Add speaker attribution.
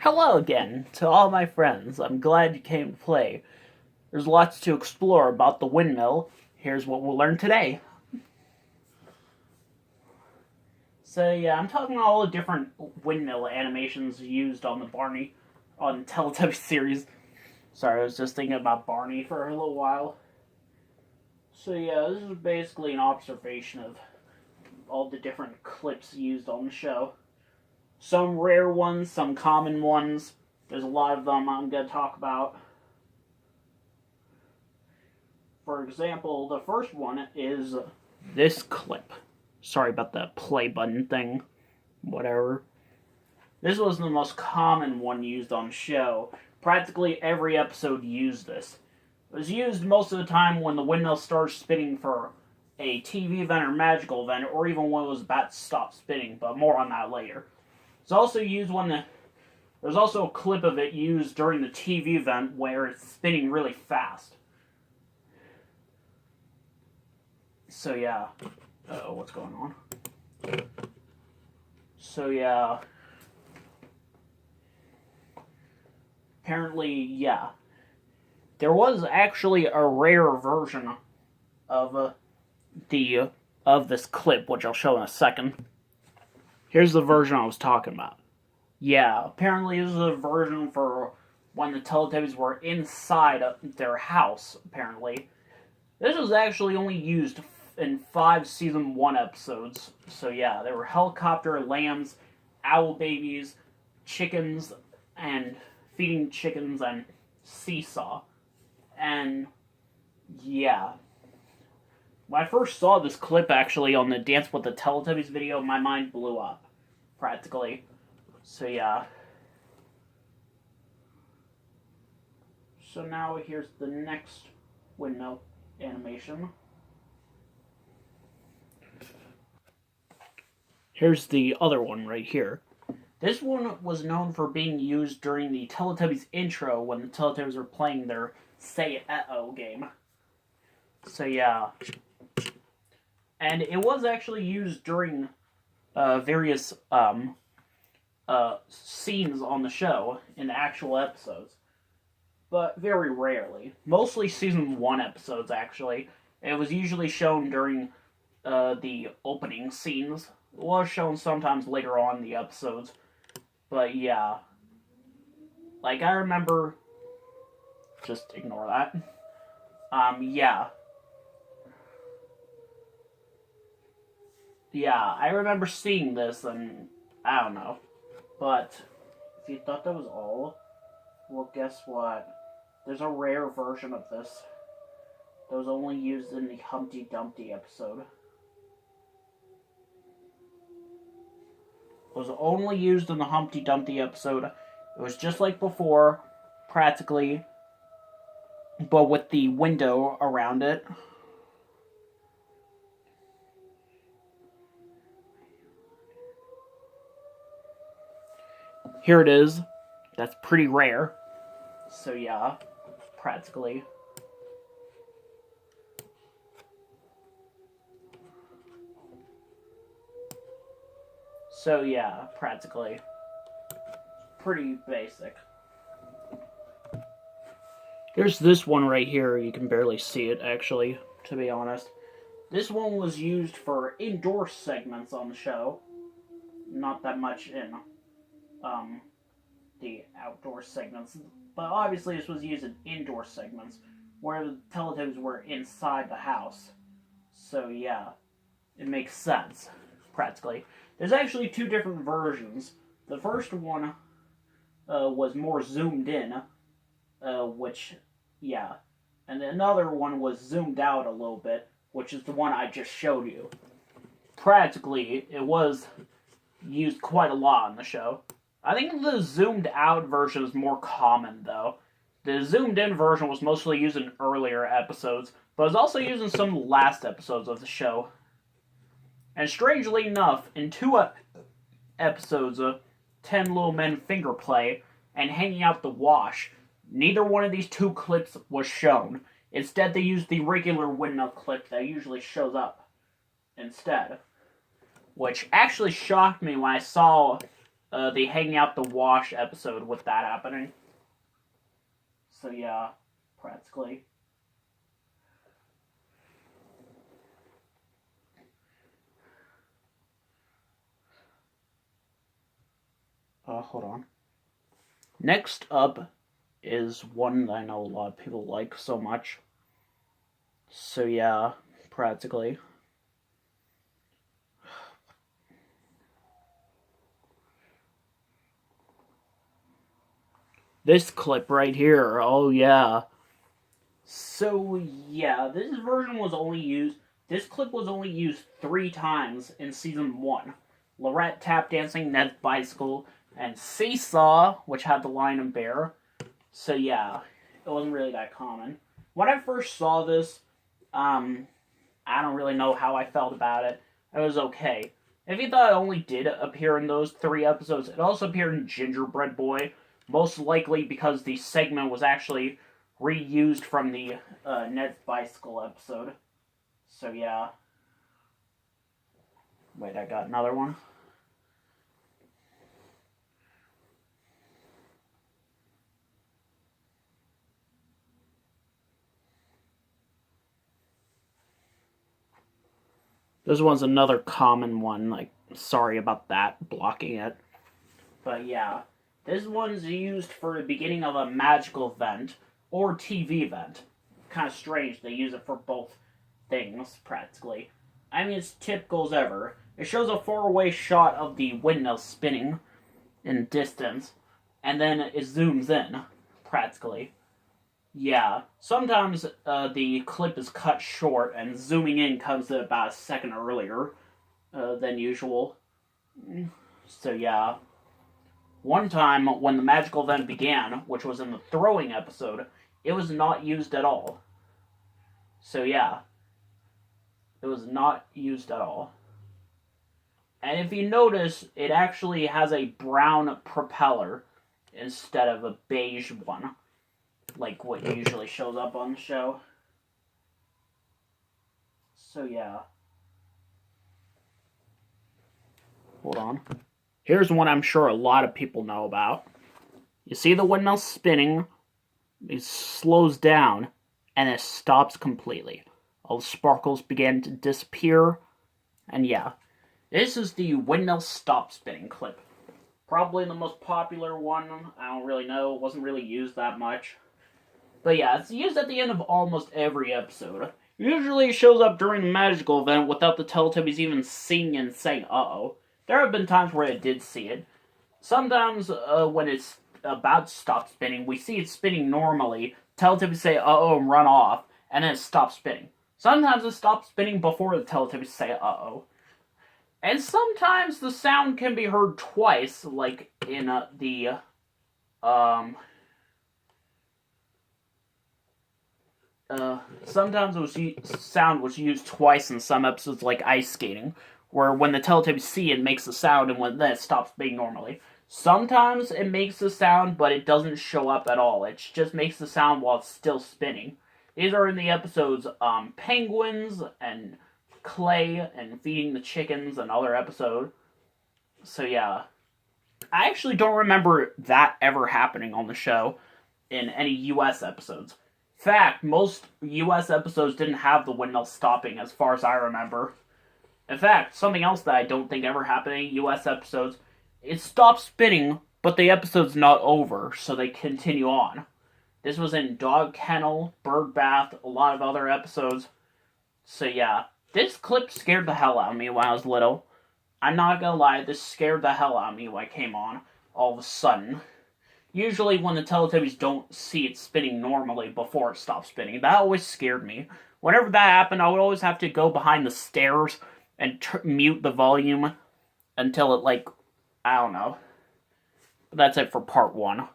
Speaker 1: Hello again to all my friends. I'm glad you came to play. There's lots to explore about the windmill. Here's what we'll learn today. So yeah, I'm talking about all the different windmill animations used on the Teletubbies series. Sorry, I was just thinking about Barney for a little while. So yeah, this is basically an observation of all the different clips used on the show. Some rare ones, some common ones. There's a lot of them I'm going to talk about. For example, the first one is this clip. Sorry about the play button thing. Whatever. This was the most common one used on the show. Practically every episode used this. It was used most of the time when the windmill starts spinning for a TV event or magical event, or even when it was about to stop spinning, but more on that later. It's also used there's also a clip of it used during the TV event where it's spinning really fast. So yeah. Uh-oh, what's going on? So yeah. Apparently, yeah. There was actually a rare version of this clip, which I'll show in a second. Here's the version I was talking about. Yeah, apparently this is a version for when the Teletubbies were inside their house, apparently. This was actually only used in 5 Season 1 episodes. So yeah, there were helicopter, lambs, owl babies, chickens, and feeding chickens, and seesaw. And yeah. When I first saw this clip, actually, on the Dance with the Teletubbies video, my mind blew up, practically. So, yeah. So now, here's the next windmill animation. Here's the other one right here. This one was known for being used during the Teletubbies intro when the Teletubbies were playing their Say It Uh-Oh game. So, yeah. And it was actually used during various scenes on the show in the actual episodes, but very rarely. Mostly Season 1 episodes, actually. It was usually shown during the opening scenes. It was shown sometimes later on in the episodes, but yeah. Like, I remember... Just ignore that. Yeah. Yeah, I remember seeing this, and I don't know. But if you thought that was all, well, guess what? There's a rare version of this that was only used in the Humpty Dumpty episode. It was only used in the Humpty Dumpty episode. It was just like before, practically, but with the window around it. Here it is. That's pretty rare. So yeah, practically. So yeah, practically. Pretty basic. Here's this one right here. You can barely see it, actually, to be honest. This one was used for indoor segments on the show. Not that much in the outdoor segments. But obviously this was used in indoor segments, where the Teletubbies were inside the house. So yeah, it makes sense, practically. There's actually 2 different versions. The first one was more zoomed in, which, yeah. And another one was zoomed out a little bit, which is the one I just showed you. Practically, it was used quite a lot on the show. I think the zoomed out version is more common, though. The zoomed in version was mostly used in earlier episodes, but was also used in some last episodes of the show. And strangely enough, in 2 episodes of 10 Little Men Finger Play and Hanging Out the Wash, neither one of these 2 clips was shown. Instead, they used the regular windmill clip that usually shows up instead. Which actually shocked me when I saw the hanging out the wash episode with that happening. So yeah, practically. Hold on. Next up is one that I know a lot of people like so much. So yeah, practically. This clip right here, oh yeah. So yeah, this clip was only used 3 times in season 1. Lorette tap dancing, Ned's bicycle, and Seesaw, which had the lion and bear. So yeah, it wasn't really that common. When I first saw this, I don't really know how I felt about it. It was okay. If you thought it only did appear in those 3 episodes, it also appeared in Gingerbread Boy, most likely because the segment was actually reused from the Ned's bicycle episode. So yeah. Wait, I got another one. This one's another common one, like, sorry about that, blocking it. But yeah, this one's used for the beginning of a magical event or TV event. Kind of strange, they use it for both things, practically. I mean, it's typical as ever. It shows a far-away shot of the windmill spinning in distance, and then it zooms in, practically. Yeah, sometimes the clip is cut short, and zooming in comes at about a second earlier than usual. So yeah. One time, when the magical event began, which was in the throwing episode, it was not used at all. So yeah. It was not used at all. And if you notice, it actually has a brown propeller instead of a beige one, like what usually shows up on the show. So yeah. Hold on. Here's one I'm sure a lot of people know about. You see the windmill spinning, it slows down, and it stops completely. All the sparkles begin to disappear, and yeah. This is the windmill stop spinning clip. Probably the most popular one, I don't really know, it wasn't really used that much. But yeah, it's used at the end of almost every episode. Usually it shows up during the magical event without the Teletubbies even seeing and saying uh-oh. There have been times where it did see it. Sometimes when it's about to stop spinning, we see it spinning normally, Teletubbies say uh-oh and run off, and then it stops spinning. Sometimes it stops spinning before the Teletubbies say uh-oh. And sometimes the sound can be heard twice, like in sometimes sound was used twice in some episodes, like ice skating, where when the Teletubbies see it makes the sound, and then it stops being normally. Sometimes it makes the sound, but it doesn't show up at all. It just makes the sound while it's still spinning. These are in the episodes Penguins and Clay and Feeding the Chickens, another episode. So yeah. I actually don't remember that ever happening on the show in any US episodes. In fact, most US episodes didn't have the windmill stopping as far as I remember. In fact, something else that I don't think ever happened in US episodes, it stops spinning, but the episode's not over, so they continue on. This was in Dog Kennel, Bird Bath, a lot of other episodes. So yeah. This clip scared the hell out of me when I was little. I'm not gonna lie, this scared the hell out of me when it came on, all of a sudden. Usually when the Teletubbies don't see it spinning normally before it stops spinning, that always scared me. Whenever that happened, I would always have to go behind the stairs and mute the volume until it, I don't know. But that's it for part 1.